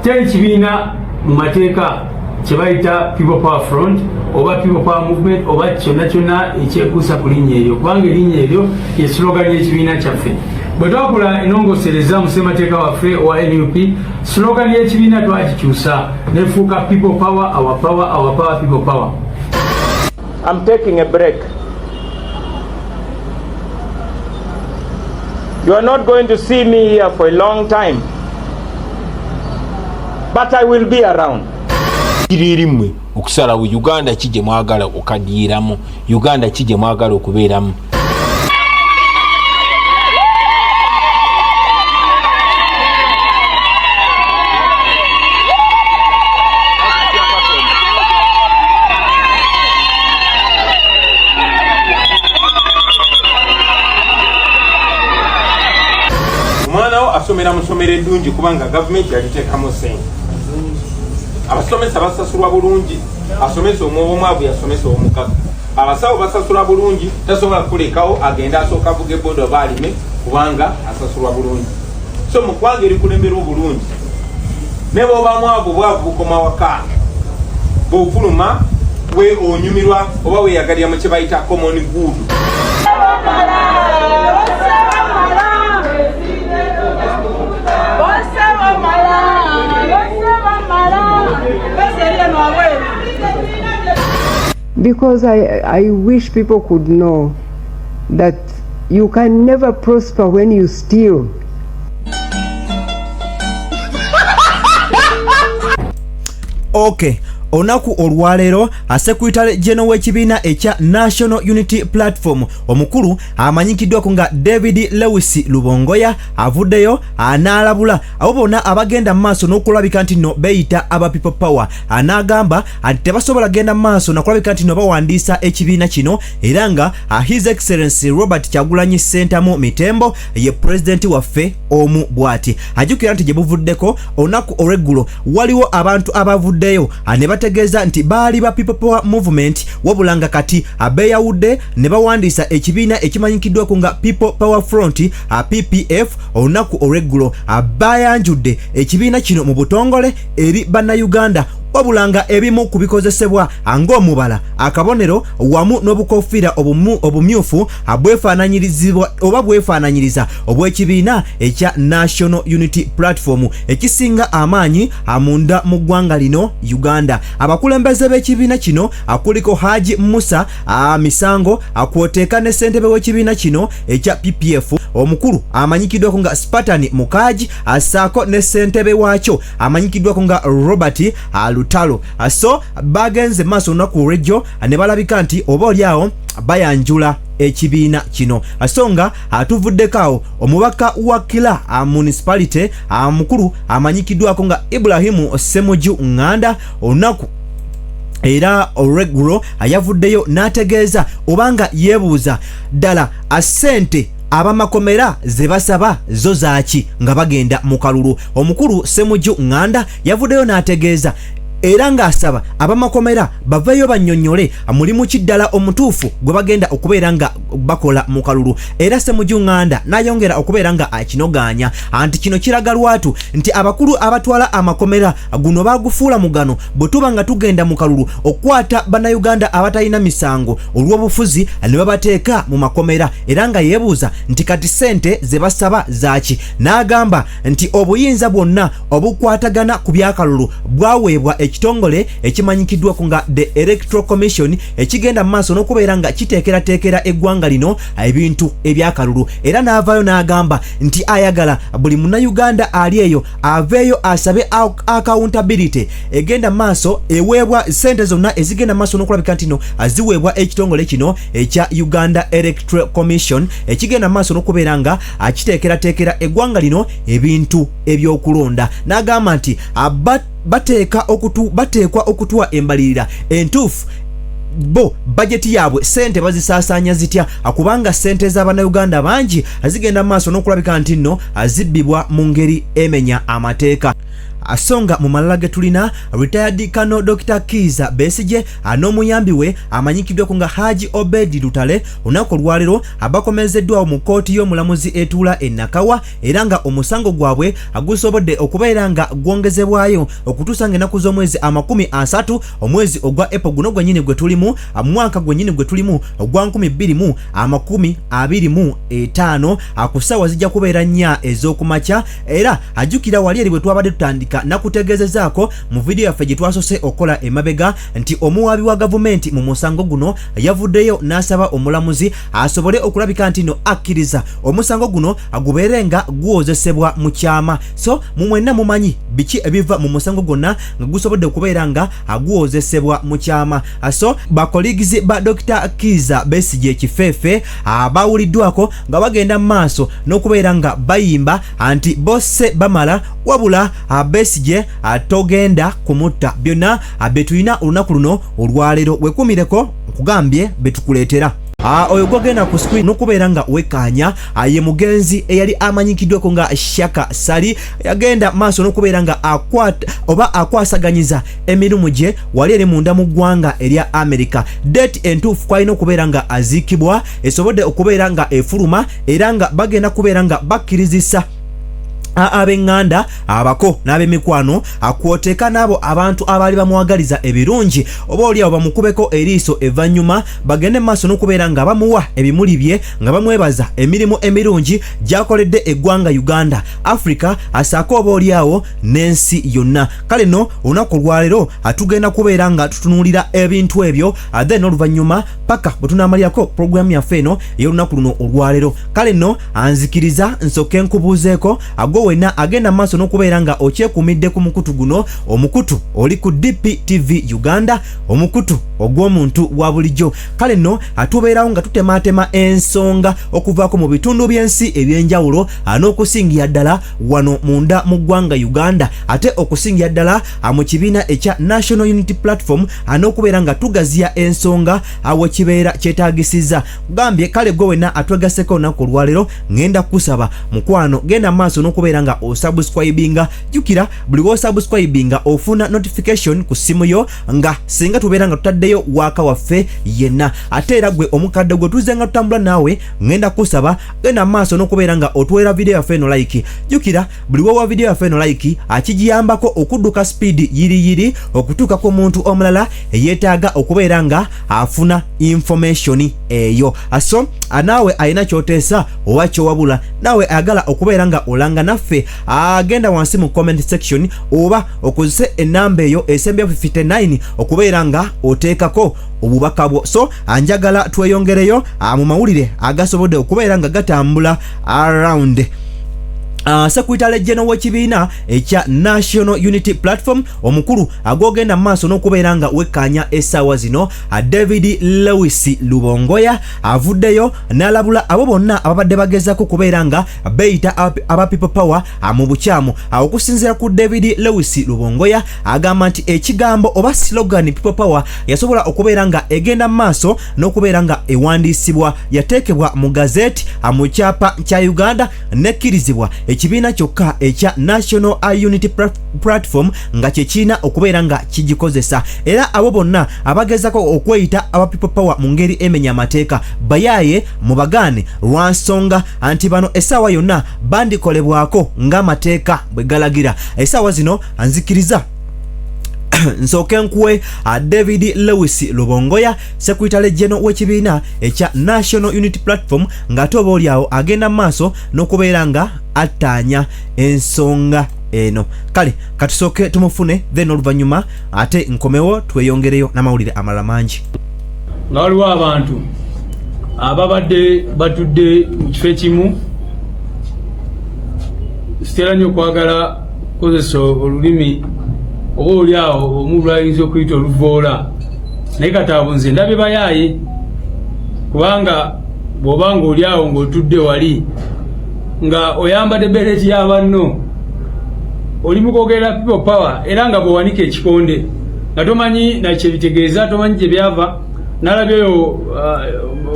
Teri kibiina mu mateeka kye bayita People Power Front oba People Power Movement oba kyonna ekyekuusa ku linnya eryo kubanga erinnya eryo ye slogan y'ekibiina kyaffe. Bwe twakola enongosereza mu ssemateeka waffe owa NUP slogan y'ekibiina twagikyusa nefuuka People Power, our power, our power, People Power. I'm taking a break. You are not going to see me here for a long time, but I will be around. Iririmwe okusalawo Uganda kije mwagala okadiramu, Uganda kije mwagala okubeeramu. Asomera musomere ddungi kubanga government yaliteekamu ssente. Abasomesa basasulwa bulungi, asomesa omwomwavu yasomesa omukazi. Abasawo basasulwa bulungi, tasobola kulekawo agenda asooka avuga eboda balime kubanga asasulwa bulungi. So mu ggwanga erikulembera obulungi ne bw'oba mwavu bwavu bukoma waka bw'ofuluma we onyumirwa oba weeyagalira mu kye bayita common good. Because I wish people could know that you can never prosper when you steal. Okay. Onaku olwalero Secretary General w'ekibiina ekya National Unity Platform omukulu amanyikiddwa ku nga David Lewis Lubongoya avuddeyo anaalabula abo bonna abagenda maaso n'okulabika nti no beyita aba People Power. Anaagamba nti tebasobola genda maaso n'okulabika nti no bawandiisa ekibiina kino era nga His Excellency Robert Kyagulanyi Ssentamu Mitembo ye president waffe omu bw'ati. Ajjukira nti gye buvuddeko onaku olw'eggulo waliwo abantu abavuddeyo bategeza nti baali ba People Power Movement wabulanga kati abeyawudde ne bawandiisa ekibiina ekimanyikiddwa ku nga People Power Front PPF olunaku olw'eggulo bayanjudde ekibiina kino mu butongole eri bannayuganda wabulanga ebimu kubikozesebwa ng'omubala akabonero wamu n'obukofiira obumyufu abwefaananyirizibwa oba bwefaananyiriza obw'ekibiina ekya National Unity Platform ekisinga amaanyi amunda mu ggwanga lino Uganda. Abakulembeze b'ekibiina kino akuliko Haji Musa Misango akwoteeka ne ssentebe w'ekibiina kino ekya PPF omukulu amanyikiddwa ku nga Spartan Mukaji asaako ne ssentebe waakyo amanyikiddwa ku nga Robert Lutalo. So bagenze maaso olunaku olw'ejjo ne balabika nti oba oliawo bayanjula ekibiina kino. Asonga atuvuddekaawo omubaka wa Kila municipality mukulu amanyikiddwako nga Ibrahimu Semuju Nganda olunaku era olw'eggulo ayavuddeyo n'ategeeza obanga yeebuuza ddala assente abamakomera ze basaba zo zaaki nga bagenda mu kalulu. Omukulu Semuju Nganda yavuddeyo n'ategeeza era ng'asaba abamakomera baveeyo bannyonnyole mulimu kiddala omutuufu gwe bagenda okubeera nga bakola mu kalulu. Era Semuju Nganda n'ayongera okubeera nga akinogaanya anti kino kiraga lwatu nti abakulu abatwala amakomera guno baagufuula mugano bwe tuba nga tugenda mu kalulu okukwata bannayuganda abatalina misango olw'obufuzi ne babateeka mu makomera era nga yeebuuza nti kati ssente ze basaba zaaki. N'agamba nti obuyinza bwonna obukwatagana ku byakalulu bwaweebwa ekitongole ekimanyikiddwa ku nga the Electoral Commission ekigenda mu maaso n'okubeera nga kiteekerateekera eggwanga lino ebintu ebyakalulu. Era n'avaayo n'agamba nti ayagala buli munnayuganda ali eyo aveeyo asabe accountability egenda mu maaso eweebwa ssente zonna ezigenda mu maaso n'okulabika nti no ziweebwa ekitongole kino ekya Uganda Electoral Commission ekigenda mu maaso n'okubeera nga kiteekerateekera eggwanga lino ebintu ebyokulonda. N'agamba nti bateekwa okutuwa embalirira entuufu bo budget yaabwe sente bazisaasanya zitya akubanga sente z'abannayuganda bangi azigenda maaso n'okulabika nti nno azibbibwa mu ngeri emenya amateeka. asonga mu malala ge tulina retired Colonel Dr. Kiza Besigye n'omuyambi we amanyikiddwako nga Haji Obedi Lutale olunaku olwaleero abakomezeddwawo mu kooti y'omulamuzi etuula e Nakawa era nga omusango gwabwe gusobodde okubeera nga gwongezebwayo okutuusa ng'ennaku z'omwezi 30 omwezi ogwa April guno gwennyini gwe tulimu mwaka gwennyini gwe tulimu ogwa 2025 ku ssaawa zijja kubeera 4 ez'okumakya era ajjukira wali eri bwe twabadde tutandika nakutegeezezaako mu vidiyo yaffe gye twasose okola emabega nti omuwaabi wa gavumenti mu musango guno yavuddeyo n'asaba omulamuzi asobole okulabika nti no akkiriza omusango guno gubeere nga guwozesebwa mu kyama. So mumwenna mumanyi biki ebiva mu musango gonna nga gusobodde okubeera nga guwozesebwa mu kyama. So bakoligizi ba Dr. Kiza Besigye Kifeefe abawuliddwako nga bagenda maaso n'okubeera nga bayimba anti Bosse Bamala wabula Besigye togenda kumutta. Byonna betulina olunaku luno olwaleero wekumireko nkugambye betukuleetera. Oyo gwagenda ku screen n'okubeera nga wekkaanya ye mugenzi eyali amanyikiddwako nga Shaka Sali yagenda maaso n'okubeera nga akwasaganyiza emirimu gye wali eri munda mu ggwanga erya America. Date entuufu kwalina okubeera nga aziikibwa esobodde okubeera nga efuluma era nga bagenda kubeera nga bakkirizisa abenganda abako n'abemikwano akwoteeka n'abo abantu abaali bamwagaliza ebirungi oba oliawo bamukubeko eriiso evanyuma bagende maaso n'okubeera nga bamuwa ebimuli bye nga bamwebaza emirimu emirungi gyakoledde eggwanga Uganda, Africa asaako oba oliawo n'ensi yonna. Kale no olunaku olwaleero atugenda kubeera nga tutunuulira ebintu ebyo then oluvannyuma paka bwe tunaamalirako programu yaffe eno ey'olunaku luno olwaleero. Kale no anzikiriza nsooke nkubuuzeeko wenna agenda maaso n'okubeera nga okyekuumidde ku mukutu guno. Omukutu oli ku DPTV Uganda, omukutu ogw'omuntu wa bulijjo. Kale nno atubeerawo nga tutemaatema ensonga okuvaako mu bitundu by'ensi ebyenjawulo n'okusingira ddala wano munda mu ggwanga Uganda ate okusingira ddala mu kibiina ekya National Unity Platform n'okubeera nga tugaziya ensonga awo kibeera kyetaagisiza. Gambye kale gwe wenna atwegaseko olunaku olwaleero ngenda kusaba mukwano genda maaso n'okubeera nga osubscribinga. Jukira buli w'osubscribinga ofuna notification ku simu yo nga singa tubeera nga tutaddeyo waaka waffe yenna. Ate era gwe omukadde gwe tuze nga tutambula naawe ngenda kusaba genda maaso n'okubeera nga otuweera video yaffe eno like. Jukira buli w'owa video yaffe eno like akigiyambako okudduka speed yiri okutuuka ku muntu omulala eyeetaaga okubeera nga afuna information eyo. So naawe alina kyoteesa oba kyowabula naawe ayagala okubeera nga olanga naffe agenda wansi mu comment section oba okozese enamba eyo esembya 59 okubeera nga oteekako obubaka bwo. So anjagala tweyongereyo mu mawulire agasobodde okubeera nga gatambula around Secretary General w'ekibiina ekya National Unity Platform omukulu agogenda maaso n'okubeera nga wekkaanya essaawa zino David Lewis Lubongoya avuddeyo n'alabula abo bonna ababadde bagezaako kubeera nga beyita aba people power mu bukyamu. Okusinziira ku David Lewis Lubongoya agamba nti ekigambo oba slogan people power yasobola okubeera nga egenda maaso n'okubeera nga ewandiisibwa yateekebwa mu gazeti mu kyapa kya Uganda nekkirizibwa ekibiina kyokka ekya National Unity Platform nga kyekina okubeera nga kigikozesa. Era abo bonna abagezako okweyita aba people power mu ngeri emenya amateeka bayaye mubagaane lwa nsonga anti bano essaawa yonna bandikolebwako ng'amateeka bwe galagira. Essaawa zino anzikiriza nsooke nkuwe David Lewis Lubongoya Secretary General w'ekibiina ekya National Unity Platform ng'ate oba oliawo agenda maaso n'okubeera nga attaanya ensonga eno. Kale katusooke tumufune then oluvannyuma ate nkomewo tweyongereyo n'amawulire amalala mangi. Nga waliwo abantu ababadde batudde mu kifo ekimu sitera nnyo okwagala kukozesa olulimi oba oliawo omuntu ayinza okuyita oluvoola naye kataabo nze ndabye bayaaye kubanga bw'obanga oliawo ng'otudde wali nga oyambadde bereti y'abanno oli mu kwogera people power era nga bw'owanika ekikonde nga tomanyi nakye bitegeeza tomanyi gye byava. Nalabye oyo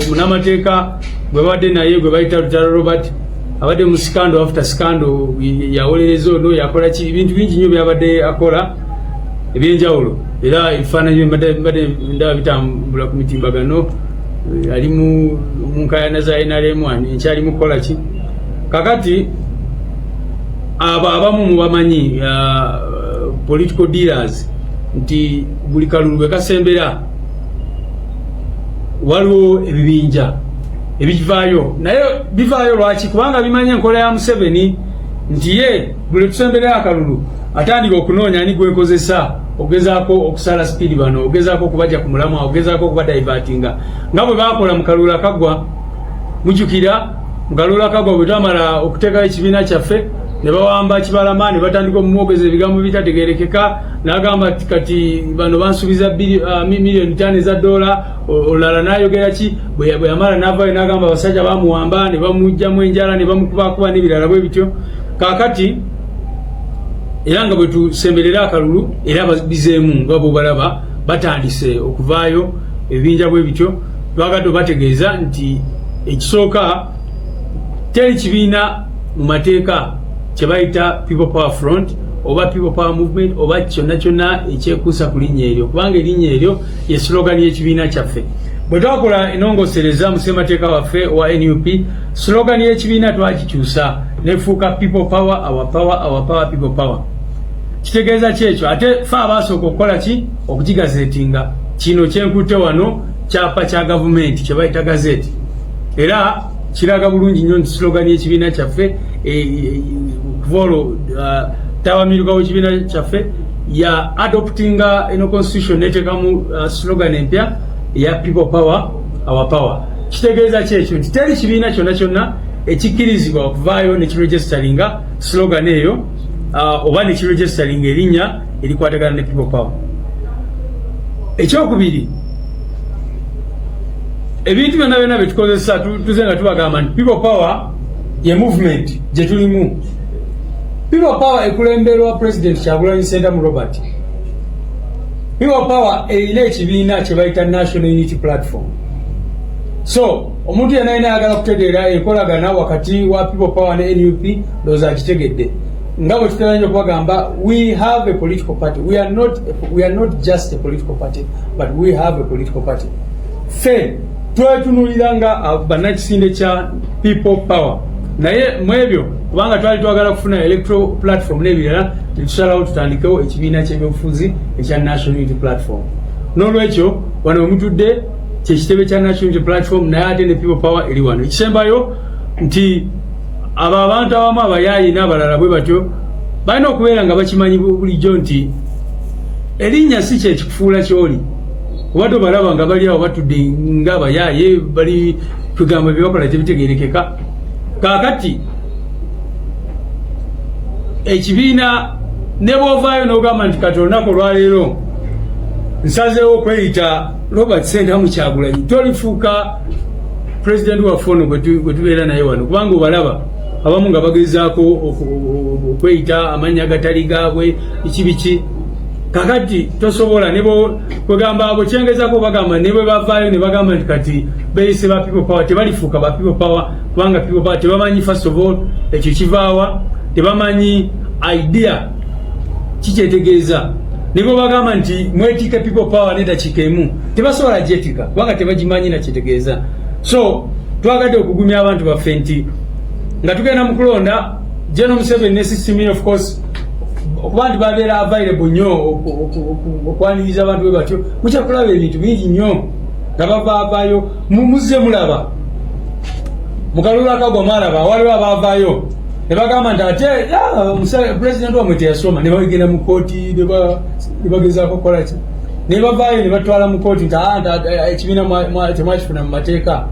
munamateeka gwe badde naye gwe bayita Lutalo Robert abadde mu scandal after scandal yawolereza ono yakola ki ebintu bingi nnyo byabadde akola ebyenjawulo era ebifaananyi mbadde ndaba bitambula ku mitimbagano ali mu nkayana za NRM enkyali mu kukola ki kakati abamu mubamanyi political dealers nti buli kalulu bwe kasembera waliwo ebibinja ebivaayo naye bivaayo lwaki kubanga bimanye enkola ya Museveni nti ye buli tusembera akalulu atandika okunoonya ani gwekozesa ogezaako okusala speed bano ogezaako okubaja ku mulamwa ogezaako okubadaivatinga nga bwe bakola mu kalulu akagwa mujjukira mu kalulu akagwa bwe twamala okuteekayo ekibiina kyaffe ne bawamba Kibalama ne batandika omumwogeza ebigambo bitategerekeka n'agamba kati bano bansuubiza miliyoni 5 za dola olala n'ayogera ki bwe yamala n'avaayo n'agamba abasajja bamuwamba ne bamugjamu enjala ne bamukubakuba n'ebirala bwe bityo kaakati era nga bwe tusemberera akalulu era babizeemu nga bo balaba batandise okuvaayo ebibinja bwe bityo twagadde bategeeza nti ekisooka teri kibiina mu mateeka kye bayita People Power Front oba People Power Movement oba kyonna kyonna ekyekuusa ku linnya eryo kubanga erinnya eryo ye slogan y'ekibiina kyaffe bwe twakola enongosereza mu ssemateeka waffe wa NUP slogan y'ekibiina twakikyusa nefuuka People Power our power our power People Power kitegeeza kyekyo ate fe abaasooka okukola ki okukigazeetinga kino kyenkutte wano kyapa kya gavumenti kye bayita gazeti era kiraga bulungi nnyo nti slogan y'ekibiina kyaffe kuvolo tawamirwa w'ekibiina kyaffe ya adoptinga eno constitution neteekamu slogan empya ya People Power our power kitegeeza kyekyo nti teri kibiina kyonna kyonna ekikkirizibwa okuvaayo ne kiregisteringa slogan eyo oba ne kiregisteringa erinnya erikwatagana ne People Power. Ekyokubiri ebintu byonna byonna bye tukozesa tuze nga tubagamba nti People Power ye movement gye tulimu. People Power ekulemberwa President Kyagulanyi Ssentamu Robert. People Power erina ekibiina kye bayita National Unity Platform. So omuntu yenna ayagala kutegeera enkolagana wakati wa People Power ne NUP ndowooza akitegedde. Nga bwe tuteganya okubagamba, we have a political party. We are not just a political party, but we have a political party. Fe twetunulira nga bannakisinde kya People Power. Naye mu ebyo kubanga twali twagala kufuna electoral platform n'ebirala tetusalawo tutandikewo ekibiina ky'ebyobufuzi ekya National Unity Platform. N'olwekyo wano wemutudde kyekitebe kya National Unity Platform naye ate ne People Power eri wano. Ekisembayo nti abo abantu abamu abayaayi n'abalala bwe batyo balina okubeera nga bakimanyi bulijjo nti erinnya si kyekikufuula kyoli obadde obalaba nga bali awo batudde ng'abayaaye bali kugamba bye bakola tebitegeerekeka. Kaakati ekibiina ne bw'ovaayo n'ogamba nti kati olunaku olwaleero nsazeewo okweyita Robert Ssentamu Kyagulanyi tolifuuka president waffe ono bwe tubeera naye wano kubanga obalaba abamu nga bagezaako okweyita amannya agatali gaabwe biki kakati tosobola ne kwegamba abo kyengezaako bagamba ne bwe bavaayo ne bagamba nti kati beeyise ba People Power tebalifuuka ba People Power kubanga People Power tebamanyi first of all ekyo kivaawa tebamanyi idea kikyetegeeza ne bwe bagamba nti mwetika People Power n'eddakiika emu tebasobola gyetika kubanga tebagimanyi nakitegeeza. So twagadde okugumya abantu baffe nti nga tugenda mu kulonda Gen.M7 ne system of course okuba nti babeera available nnyo okwaniriza abantu bwe batyo mukyakulaba ebintu bingi nnyo nga bavaavaayo muzze mulaba mu kalulu akagwa mwalaba waliwo abaavaayo ne bagamba nti ate pulezidenti wamwe teyasoma ne bagenda mu kooti ne bagezaako okukola ki ne bavaayo ne batwala mu kooti nti ekibiina temwakifuna mu mateeka.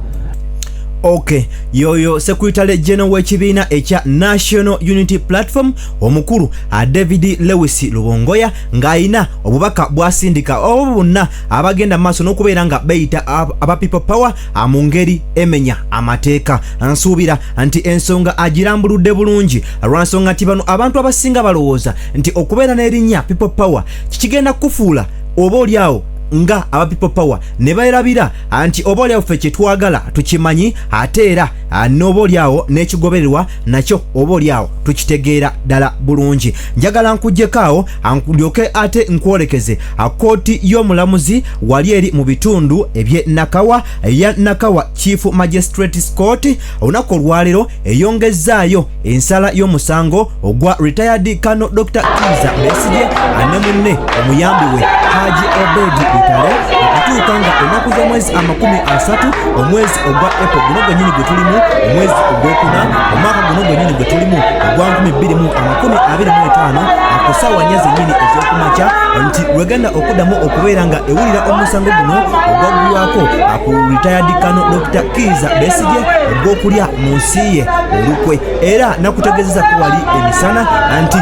Okay, yoyo Secretary General w'ekibiina ekya National Unity Platform omukulu David Lewis Lubongoya ng'ayina obubaka bwasindika obo bonna abagenda maaso n'okubeera nga beyita aba People Power mu ngeri emenya amateeka. Nsuubira nti ensonga agirambuludde bulungi lwansonga nti bano abantu abasinga balowooza nti okubeera n'erinnya People Power kikigenda kufuula oba oliawo nga aba people power ne bayirabira anti obolyawo ffe kyetwagala tukimanyi ate era n'obolyawo n'ekigobererwa nakyo obolyawo tukitegeera ddala bulungi. Njagala nkuggyekaawo ndyoke ate nkwolekeze kooti y'omulamuzi wali eri mu bitundu eby'e Nakawa ya Nakawa Chief Magistrates Court olunaku olwaleero eyongezaayo ensala y'omusango ogwa retired Colonel Dr. Kiza Besigye ne munne omuyambi we Haji Obedi Bitale okutuuka nga ennaku z'omwezi 30 omwezi ogwa April guno gwennyini gwe tulimu omwezi ogwokuna omwaka guno gwennyini gwe tulimu ogwa 2025 akusaawa nnya zennyini ez'okumakya nti lwegenda okuddamu okubeera nga ewulira omusango guno ogwaggulwako ku retired Colonel Dr. Kiza Besigye ogw'okulya mu nsi ye olukwe era nakutegeezeza ko wali emisana nti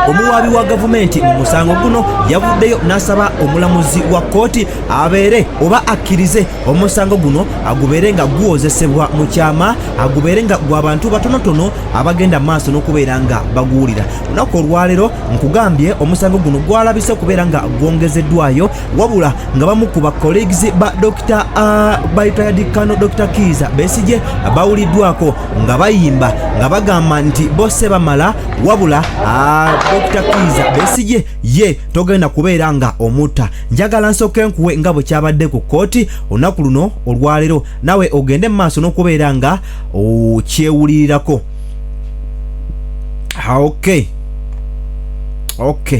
omuwaabi wa gavumenti mu musango guno yavuddeyo n'asaba omulamuzi wa kooti abeere oba akkirize omusango guno agubeere nga guwozesebwa mu kyama agubeere nga gw'abantu batonotono abagenda maaso n'okubeera nga baguwulira. Lunaku olwaleero nkugambye omusango guno gwalabise okubeera nga gwongezeddwayo wabula nga bamu ku bacolleagues ba Dr. retired Colonel Dr. Kiza Besigye bawuliddwako nga bayimba nga bagamba nti Bosse Bamala wabula Dr. Kiza Besigye ye togenda kubeera nga omutta. Njagala nsooke nkuwe nga bwe kyabadde ku kooti olunaku luno olwaleero nawe ogende mu maaso n'okubeera nga okyewulirirako. Okay.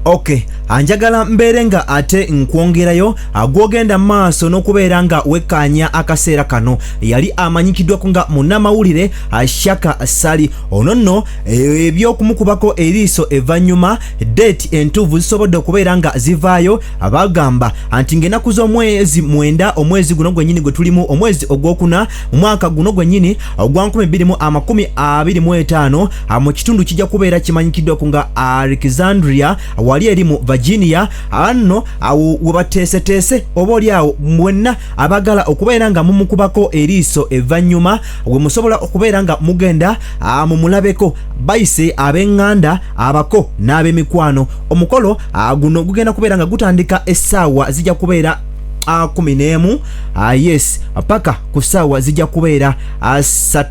Okay, anjagala mbeere nga ate nkwongerayo agwogenda maaso n'okubeera nga wekkaanya akaseera kano yali amanyikiddwako nga munnamawulire Shaka Sali ono nno ebyokumukubako eriiso evvannyuma date entuufu zisobodde okubeera nga zivaayo abagamba anti ng'ennaku z'omwezi 9 omwezi guno gwennyini gwe tulimu omwezi ogwokuna mu mwaka guno gwennyini ogwa 2025 mu kitundu kijja kubeera kimanyikiddwako nga Alexandria wali eri mu Virginia anno awo webateeseteese obaolyawo mwenna abagala okubeera nga mumukubako eriiso evvannyuma we musobola okubeera nga mugenda mu mulabeko bayise ab'eŋŋanda abako n'ab'emikwano. Omukolo guno gugenda kubeera nga gutandika essaawa zijja kubeera 11 yes paka ku ssaawa zijja kubeera 3.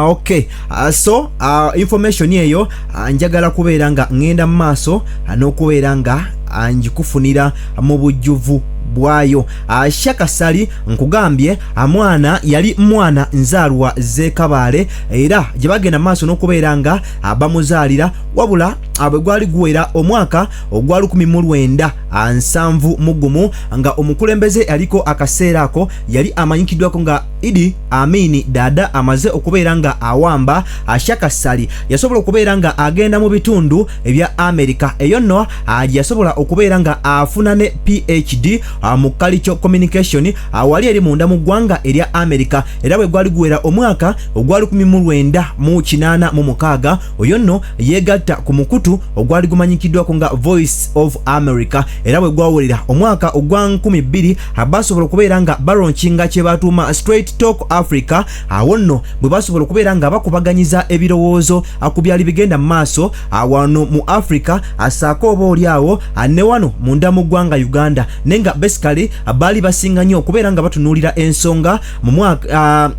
Okay. So information eyo njagala kubeera nga ngenda mu maaso n'okubeera nga njikufunira mu bujjuvu bwayo. Shaka Sali nkugambye mwana yali mwana nzaalwa z'Ekabaale era gye bagenda maaso n'okubeera nga bamuzaalira wabula bwe gwali guwera omwaka ogwa 1971 nga omukulembeze aliko akaseera ako yali amanyikiddwako nga Idi Amini Dada amaze okubeera nga awamba. Shaka Sali yasobola okubeera nga agenda mu bitundu ebya America eyo nno yasobola okubeera nga afuna ne PhD mu cultural communication wali eri munda mu ggwanga erya America era bwe gwali guwera omwaka ogwa 1986 oyo nno yegatta ku mukutu ogwali gumanyikiddwako nga Voice of America era bwe gwawulira omwaka ogwa 2000 basobola okubeera nga balaunchinga kye batuuma straight Let's Talk Africa awo nno bwe basobola okubeera nga bakubaganyiza ebirowoozo ku byali bigenda mu maaso wano mu Africa asaako oba oliawo ne wano munda mu ggwanga Uganda nenga basically baali basinga nnyo okubeera nga batunuulira ensonga mu mwaka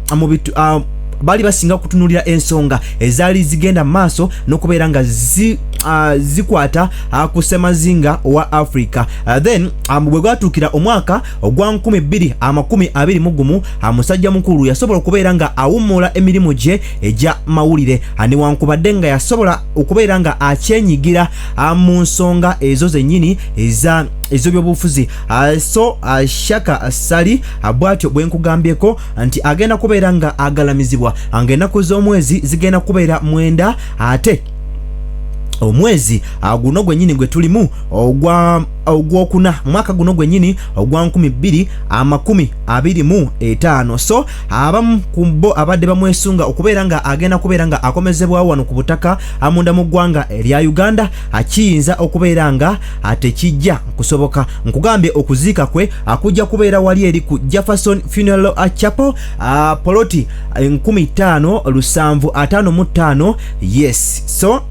bali basinga kutunulira ensonga ezaali zigenda maaso n'okubeera nga zikwata ku ssemazinga wa Africa. Then bwe gwatuukira omwaka ogwa 2021 musajja mukulu yasobola okubeera nga awummula emirimu gye egya mawulire newankubadde nga yasobola okubeera nga akyenyigira mu nsonga ezo zennyini ez'ebyobufuzi. So Shaka Sali bwatyo bwe nkugambyeko nti agenda kubeera nga agalamizibwa ng'ennaku z'omwezi zigenda kubeera 9 ate omwezi guno gwennyini gwe tulimu ogwokuna mwaka guno gwennyini ogwa 2025. So abamu kumbo abadde bamwesunga okubeera nga agenda kubeera nga akomezebwawo wano ku butaka amunda mu ggwanga erya Uganda akiyinza okubeera nga tekijja kusoboka. Nkugambye okuziika kwe akujja kubeera wali eri ku Jefferson Funeral Chapel poloti 15,755. Yes, so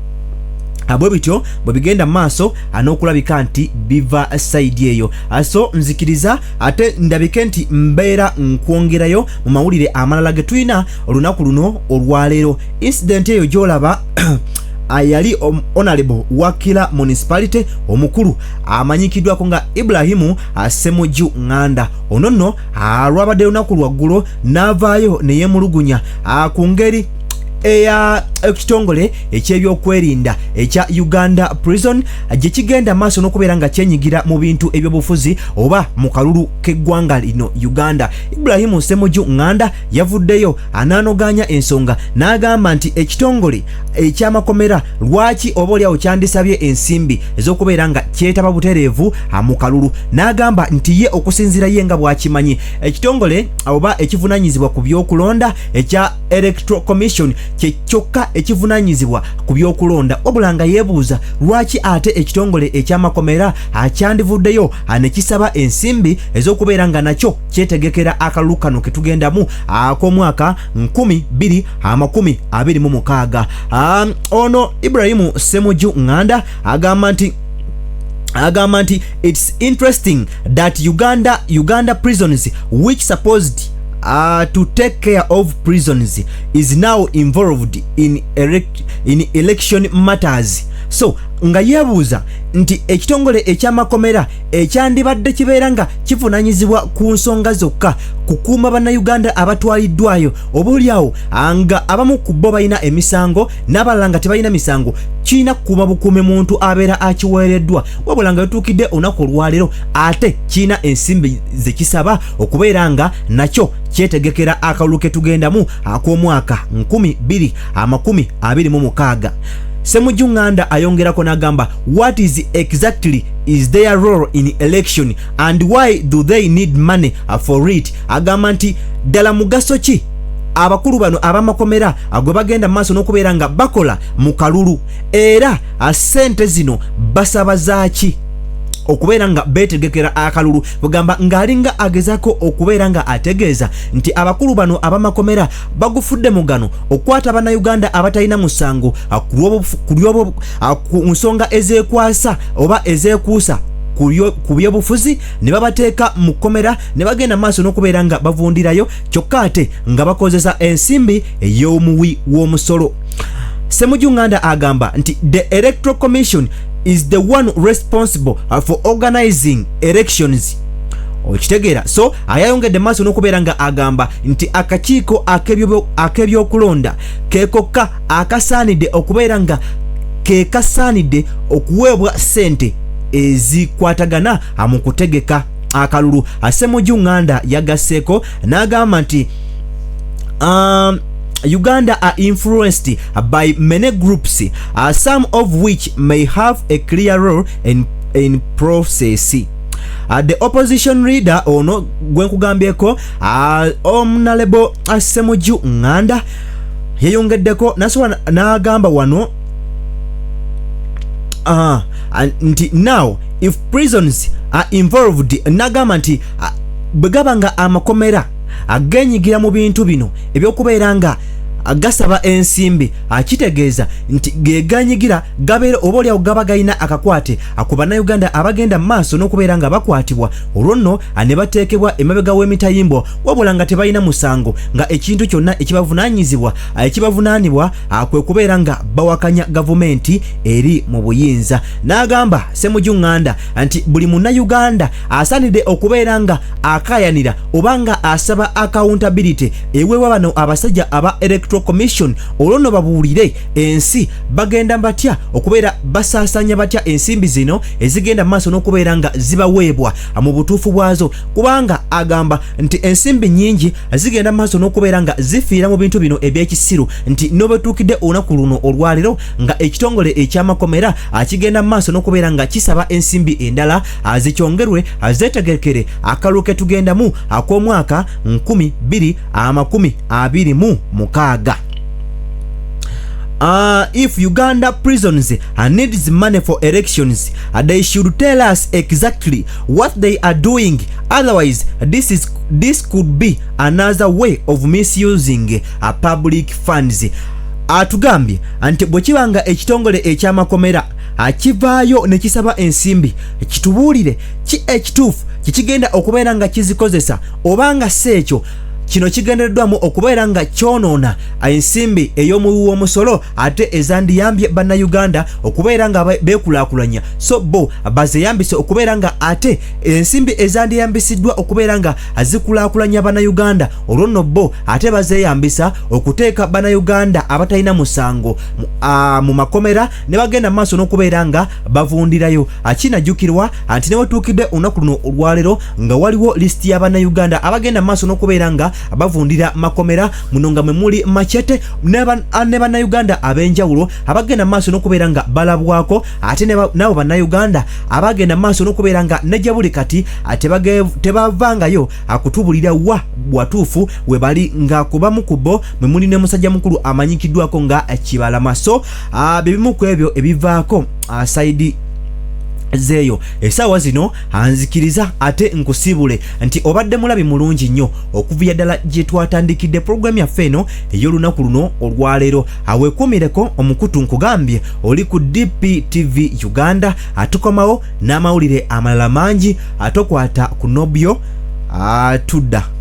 abwe bityo bwe bigenda maaso n'okulabika nti biva side eyo. So nzikiriza ate ndabike nti mbeera nkwongerayo mu mawulire amalala ge tulina olunaku luno olwaleero. Incident eyo gy'olaba yali honorable Wakila municipality omukulu amanyikiddwako nga Ibrahimu Ssemujju Nganda. Ono nno lwabadde lunaku lwaggulo n'avaayo ne yeemulugunya ku ngeri eya ekitongole ekyebyokwerinda ekya Uganda Prison gye kigenda maaso n'okubeera nga kyenyigira mu bintu ebyobufuzi oba mu kalulu k'eggwanga lino Uganda. Ibrahimu Ssemujju Nganda yavuddeyo anaanoganya ensonga n'agamba nti ekitongole ekyamakomera lwaki oba oliawo kyandisabye ensimbi ez'okubeera nga kyetaba butereevu mu kalulu. N'agamba nti ye okusinziira ye nga bw'akimanyi ekitongole oba ekivunanyizibwa ku byokulonda ekya Electoral Commission kyokka ekivunanyizibwa ku byokulonda. Wabula nga yeebuuza lwaki ate ekitongole ekyamakomera akyandivuddeyo ne kisaba ensimbi ez'okubeera nga nakyo kyetegekera akalulu kano ke tugendamu ak'omwaka 2026. Ono Ibrahimu Ssemujju Nganda agamba nti it's interesting that Uganda prisons which supposed to take care of prisons is now involved in election matters. So nga yeebuuza nti ekitongole ekyamakomera ekyandibadde kibeera nga kivunanyizibwa ku nsonga zokka kukuuma bannayuganda abatwaliddwayo oba oliawo nga abamu ku bo balina emisango n'abalala nga tebalina misango kirina kukuuma bukuume muntu abeera akiweereddwa. Wabula nga yotuukidde olunaku olwaleero ate kirina ensimbi zekisaba okubeera nga nakyo kyetegekera akalulu ke tugendamu ak'omwaka 2026. Ssemujju Nganda ayongerako n'agamba what is exactly is their role in election and why do they need money for it. Agamba nti ddala mugaso ki abakulu bano abamakomera gwe bagenda maaso n'okubeera nga bakola mu kalulu era ssente zino basaba zaaki okubeera nga beetegekera akalulu. Bugamba ng'alinga agezaako okubeera nga ategeeza nti abakulu bano abamakomera bagufudde mugano okukwata bannayuganda abatalina musango ku nsonga ezeekwasa oba ezeekuusa ku byobufuzi ne babateeka mu kkomera ne bagenda maaso n'okubeera nga bavundirayo kyokka ate nga bakozesa ensimbi ey'omuwi w'omusolo. Ssemujju Nganda agamba nti the Electoral Commission is the one responsible for organizing elections. Okitegeera. So ayayongedde maaso n'okubeera nga agamba nti akakiiko ak'ebyokulonda keekokka akasaanidde okubeera nga keekasaanidde okuweebwa ssente ezikwatagana mu kutegeka akalulu. Ssemujju Nganda yagasseeko n'agamba nti Uganda are influenced by many groups, some of which may have a clear role in process. The opposition leader ono gwenkugambyeko Honorable Ssemujju Nganda yayongeddeko nasobola n'agamba wano nti now if prisons are involved, n'agamba nti bwe gaba nga amakomera agenyigira mu bintu bino ebyokubeera nga agasaba ensimbi akitegeeza nti geganyigira gabeera obaolyawo gaba galina akakwate akuba na Uganda abagenda maaso n'okubeera nga bakwatibwa olwo nno ne bateekebwa emabega w'emitayimbwa wabula nga tebalina musango nga ekintu kyonna ekibavunaanibwa kwe kubeera nga bawakanya gavumenti eri mu buyinza. N'agamba Ssemujjuŋŋanda nti buli munnayuganda asaanidde okubeera nga akayanira oba nga asaba accountability eweewa bano abasajja aba Electoral Commission olwo nno babuulire ensi bagenda batya okubeera basaasanya batya ensimbi zino ezigenda maaso n'okubeera nga zibaweebwa mu butuufu bwazo, kubanga agamba nti ensimbi nyingi zigenda maaso n'okubeera nga zifiira mu bintu bino eby'ekisiru, nti n'obetuukidde olunaku luno olwaleero nga ekitongole eky'amakomera kigenda maaso n'okubeera nga kisaba ensimbi endala zikyongerwe zeetegekere akalulu ke tugendamu ak'omwaka 2026. If Uganda prisons needs money for elections, they should tell us exactly what they are doing. Otherwise, this could be another way of misusing public funds. Atugambye nti bwe kibanga ekitongole eky'amakomera akivaayo ne kisaba ensimbi, kitubuulire ki ekituufu kikigenda okubeera nga kizikozesa obanga seekyo kino kigendereddwamu okubeera nga kyonoona ensimbi ey'omuwi w'omusolo ate ezandiyambye bannayuganda okubeera nga beekulaakulanya, so bo bazeyambise okubeera nga ate ensimbi ezandiyambisiddwa okubeera nga zikulaakulanya bannayuganda olwo nno bo ate bazeyambisa okuteeka bannayuganda abatalina musango mu makomera ne bagenda maaso n'okubeera nga bavundirayo. Kinajjukirwa nti ne watuukidde olunaku luno olwaleero nga waliwo lisiti y'abannayuganda abagenda maaso n'okubeera nga abavundira makomera muno nga mwe muli Machete ne bannayuganda ab'enjawulo abagenda maaso n'okubeera nga balabwako, ate nabo bannayuganda abagenda maaso n'okubeera nga nejja buli kati tebavangayo akutubulira watuufu we bali nga kubamu ku bo mwe muli ne musajja mukulu amanyikiddwako nga Kibalama. So bibimu ku ebyo ebivaako saidi zeeyo essaawa zino anzikiriza ate nkusiibule nti obadde mulabi mulungi nnyo okuva ddala gye twatandikidde puroguramu yaffe eno ey'olunaku luno olwaleero. Aweekuumireko omukutu nkugambye oli ku DPTV Uganda, atukomawo n'amawulire amalala mangi atokwata ku Nobyo tudda.